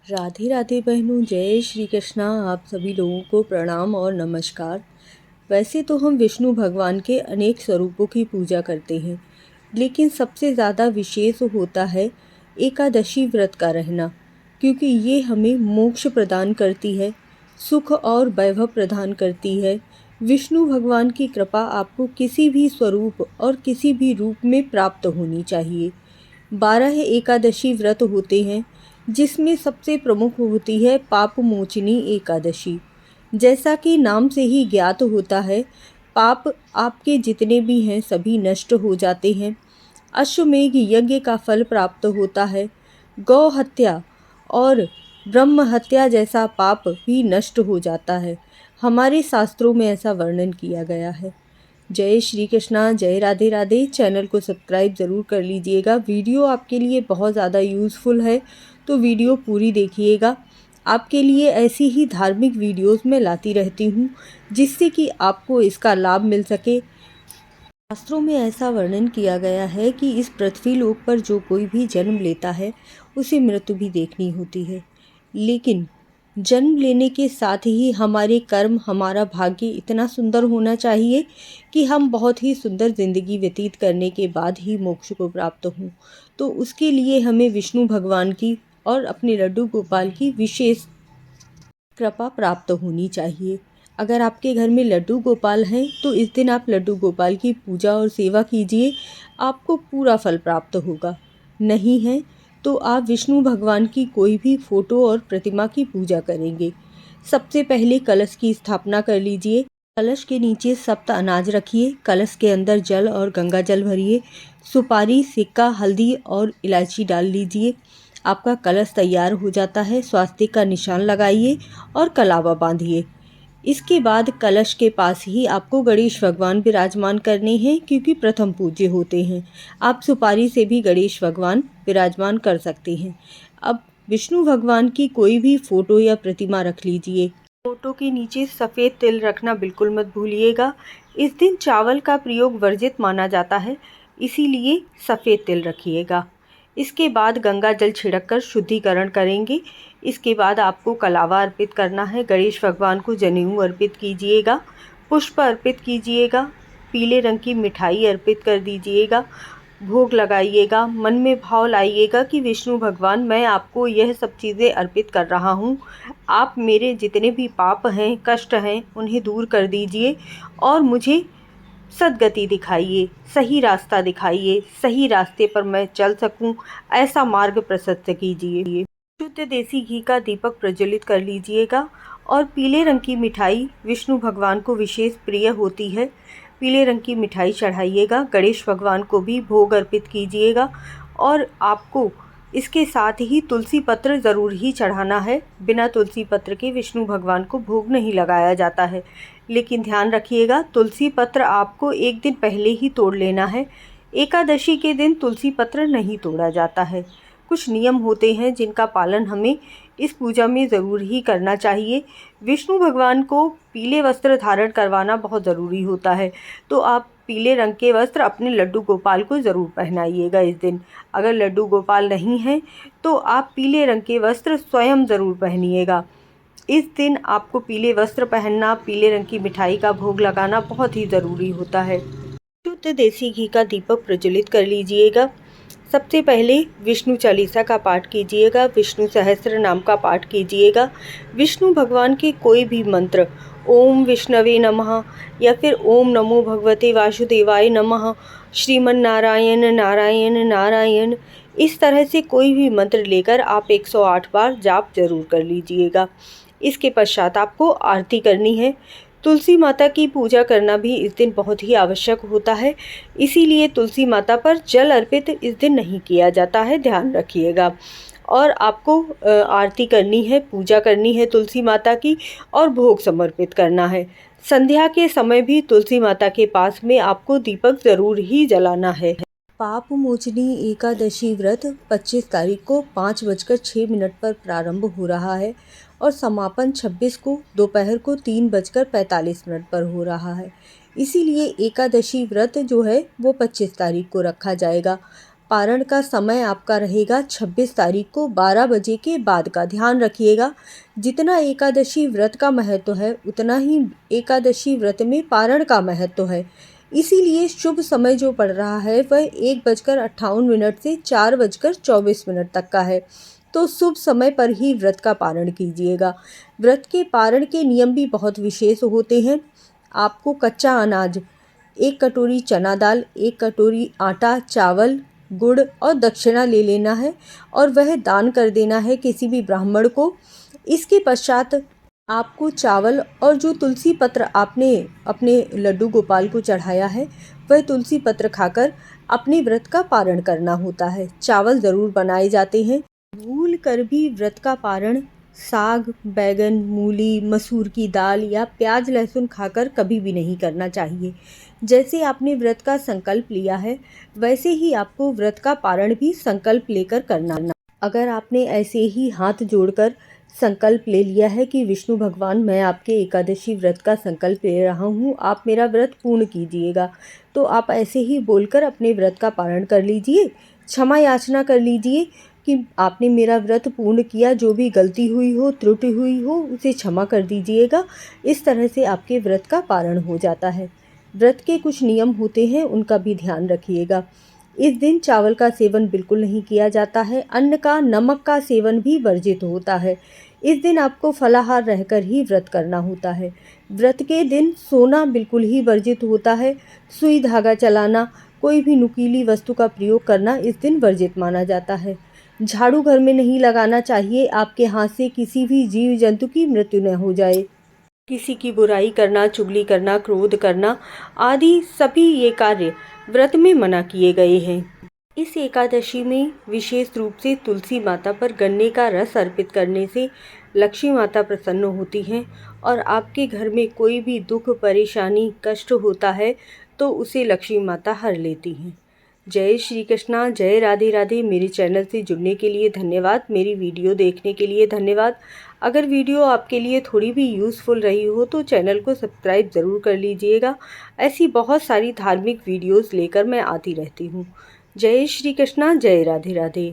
राधे राधे बहनों, जय श्री कृष्णा। आप सभी लोगों को प्रणाम और नमस्कार। वैसे तो हम विष्णु भगवान के अनेक स्वरूपों की पूजा करते हैं, लेकिन सबसे ज़्यादा विशेष होता है एकादशी व्रत का रहना, क्योंकि ये हमें मोक्ष प्रदान करती है, सुख और वैभव प्रदान करती है। विष्णु भगवान की कृपा आपको किसी भी स्वरूप और किसी भी रूप में प्राप्त होनी चाहिए। 12 एकादशी व्रत होते हैं, जिसमें सबसे प्रमुख होती है पाप मोचनी एकादशी। जैसा कि नाम से ही ज्ञात होता है, पाप आपके जितने भी हैं सभी नष्ट हो जाते हैं। अश्वमेध यज्ञ का फल प्राप्त होता है। गौ हत्या और ब्रह्म हत्या जैसा पाप भी नष्ट हो जाता है। हमारे शास्त्रों में ऐसा वर्णन किया गया है। जय श्री कृष्णा, जय राधे राधे। चैनल को सब्सक्राइब ज़रूर कर लीजिएगा। वीडियो आपके लिए बहुत ज़्यादा यूज़फुल है, तो वीडियो पूरी देखिएगा। आपके लिए ऐसी ही धार्मिक वीडियोस मैं लाती रहती हूँ, जिससे कि आपको इसका लाभ मिल सके। शास्त्रों में ऐसा वर्णन किया गया है कि इस पृथ्वी लोक पर जो कोई भी जन्म लेता है, उसे मृत्यु भी देखनी होती है। लेकिन जन्म लेने के साथ ही हमारे कर्म, हमारा भाग्य इतना सुंदर होना चाहिए कि हम बहुत ही सुंदर ज़िंदगी व्यतीत करने के बाद ही मोक्ष को प्राप्त हों। तो उसके लिए हमें विष्णु भगवान की और अपने लड्डू गोपाल की विशेष कृपा प्राप्त होनी चाहिए। अगर आपके घर में लड्डू गोपाल हैं, तो इस दिन आप लड्डू गोपाल की पूजा और सेवा कीजिए, आपको पूरा फल प्राप्त होगा। नहीं है तो आप विष्णु भगवान की कोई भी फोटो और प्रतिमा की पूजा करेंगे। सबसे पहले कलश की स्थापना कर लीजिए। कलश के नीचे सप्त अनाज रखिए। कलश के अंदर जल और गंगा जल भरिए। सुपारी, सिक्का, हल्दी और इलायची डाल लीजिए। आपका कलश तैयार हो जाता है। स्वास्तिक का निशान लगाइए और कलावा बांधिए। इसके बाद कलश के पास ही आपको गणेश भगवान विराजमान करने हैं, क्योंकि प्रथम पूज्य होते हैं। आप सुपारी से भी गणेश भगवान विराजमान कर सकते हैं। अब विष्णु भगवान की कोई भी फोटो या प्रतिमा रख लीजिए। फोटो के नीचे सफ़ेद तिल रखना बिल्कुल मत भूलिएगा। इस दिन चावल का प्रयोग वर्जित माना जाता है, इसीलिए सफ़ेद तिल रखिएगा। इसके बाद गंगा जल छिड़ककर शुद्धिकरण करेंगे। इसके बाद आपको कलावा अर्पित करना है। गणेश भगवान को जनेऊ अर्पित कीजिएगा, पुष्प अर्पित कीजिएगा, पीले रंग की मिठाई अर्पित कर दीजिएगा, भोग लगाइएगा। मन में भाव लाइएगा कि विष्णु भगवान, मैं आपको यह सब चीज़ें अर्पित कर रहा हूँ। आप मेरे जितने भी पाप हैं, कष्ट हैं, उन्हें दूर कर दीजिए और मुझे सद्गति दिखाइए, सही रास्ता दिखाइए, सही रास्ते पर मैं चल सकूं, ऐसा मार्ग प्रशस्त कीजिए। शुद्ध देसी घी का दीपक प्रज्वलित कर लीजिएगा और पीले रंग की मिठाई विष्णु भगवान को विशेष प्रिय होती है। पीले रंग की मिठाई चढ़ाइएगा। गणेश भगवान को भी भोग अर्पित कीजिएगा और आपको इसके साथ ही तुलसी पत्र ज़रूर ही चढ़ाना है। बिना तुलसी पत्र के विष्णु भगवान को भोग नहीं लगाया जाता है। लेकिन ध्यान रखिएगा, तुलसी पत्र आपको एक दिन पहले ही तोड़ लेना है। एकादशी के दिन तुलसी पत्र नहीं तोड़ा जाता है। कुछ नियम होते हैं जिनका पालन हमें इस पूजा में ज़रूर ही करना चाहिए। विष्णु भगवान को पीले वस्त्र धारण करवाना बहुत ज़रूरी होता है, तो आप पीले रंग के वस्त्र अपने लड्डू गोपाल को ज़रूर पहनाइएगा इस दिन। अगर लड्डू गोपाल नहीं हैं, तो आप पीले रंग के वस्त्र स्वयं ज़रूर पहनिएगा। इस दिन आपको पीले वस्त्र पहनना, पीले रंग की मिठाई का भोग लगाना बहुत ही ज़रूरी होता है। शुद्ध देसी घी का दीपक प्रज्वलित कर लीजिएगा। सबसे पहले विष्णु चालीसा का पाठ कीजिएगा, विष्णु सहस्त्र नाम का पाठ कीजिएगा। विष्णु भगवान के कोई भी मंत्र, ओम विष्णवे नमः या फिर ओम नमो भगवते वासुदेवाय नमः, श्रीमन नारायण नारायण नारायण, इस तरह से कोई भी मंत्र लेकर आप 108 बार जाप जरूर कर लीजिएगा। इसके पश्चात आपको आरती करनी है। तुलसी माता की पूजा करना भी इस दिन बहुत ही आवश्यक होता है, इसीलिए तुलसी माता पर जल अर्पित इस दिन नहीं किया जाता है, ध्यान रखिएगा। और आपको आरती करनी है, पूजा करनी है तुलसी माता की और भोग समर्पित करना है। संध्या के समय भी तुलसी माता के पास में आपको दीपक ज़रूर ही जलाना है। पाप मोचनी एकादशी व्रत 25 तारीख को 5:06 पर प्रारंभ हो रहा है और समापन 26 को दोपहर को 3:45 पर हो रहा है। इसीलिए एकादशी व्रत जो है वो 25 तारीख को रखा जाएगा। पारण का समय आपका रहेगा 26 तारीख को 12 बजे के बाद का। ध्यान रखिएगा, जितना एकादशी व्रत का महत्व है उतना ही एकादशी व्रत में पारण का महत्व है। इसीलिए शुभ समय जो पड़ रहा है वह 1:58 से 4:24 तक का है। तो शुभ समय पर ही व्रत का पारण कीजिएगा। व्रत के पारण के नियम भी बहुत विशेष होते हैं। आपको कच्चा अनाज 1 कटोरी चना दाल, 1 कटोरी आटा, चावल, गुड़ और दक्षिणा ले लेना है और वह दान कर देना है किसी भी ब्राह्मण को। इसके पश्चात आपको चावल और जो तुलसी पत्र आपने अपने लड्डू गोपाल को चढ़ाया है वह तुलसी पत्र खाकर अपने व्रत का पारण करना होता है। चावल ज़रूर बनाए जाते हैं। भूल कर भी व्रत का पारण साग, बैगन, मूली, मसूर की दाल या प्याज लहसुन खाकर कभी भी नहीं करना चाहिए। जैसे आपने व्रत का संकल्प लिया है वैसे ही आपको व्रत का पारण भी संकल्प लेकर करना। अगर आपने ऐसे ही हाथ जोड़कर संकल्प ले लिया है कि विष्णु भगवान मैं आपके एकादशी व्रत का संकल्प ले रहा हूँ, आप मेरा व्रत पूर्ण कीजिएगा, तो आप ऐसे ही बोलकर अपने व्रत का पारण कर लीजिए। क्षमा याचना कर लीजिए कि आपने मेरा व्रत पूर्ण किया, जो भी गलती हुई हो, त्रुटि हुई हो उसे क्षमा कर दीजिएगा। इस तरह से आपके व्रत का पारण हो जाता है। व्रत के कुछ नियम होते हैं, उनका भी ध्यान रखिएगा। इस दिन चावल का सेवन बिल्कुल नहीं किया जाता है। अन्न का, नमक का सेवन भी वर्जित होता है। इस दिन आपको फलाहार रहकर ही व्रत करना होता है। व्रत के दिन सोना बिल्कुल ही वर्जित होता है। सुई धागा चलाना, कोई भी नुकीली वस्तु का प्रयोग करना इस दिन वर्जित माना जाता है। झाड़ू घर में नहीं लगाना चाहिए, आपके हाथ से किसी भी जीव जंतु की मृत्यु न हो जाए। किसी की बुराई करना, चुगली करना, क्रोध करना आदि सभी ये कार्य व्रत में मना किए गए हैं। इस एकादशी में विशेष रूप से तुलसी माता पर गन्ने का रस अर्पित करने से लक्ष्मी माता प्रसन्न होती हैं और आपके घर में कोई भी दुख, परेशानी, कष्ट होता है तो उसे लक्ष्मी माता हर लेती हैं। जय श्री कृष्णा, जय राधे राधे। मेरे चैनल से जुड़ने के लिए धन्यवाद। मेरी वीडियो देखने के लिए धन्यवाद। अगर वीडियो आपके लिए थोड़ी भी यूज़फुल रही हो तो चैनल को सब्सक्राइब ज़रूर कर लीजिएगा। ऐसी बहुत सारी धार्मिक वीडियोस लेकर मैं आती रहती हूँ। जय श्री कृष्णा, जय राधे राधे।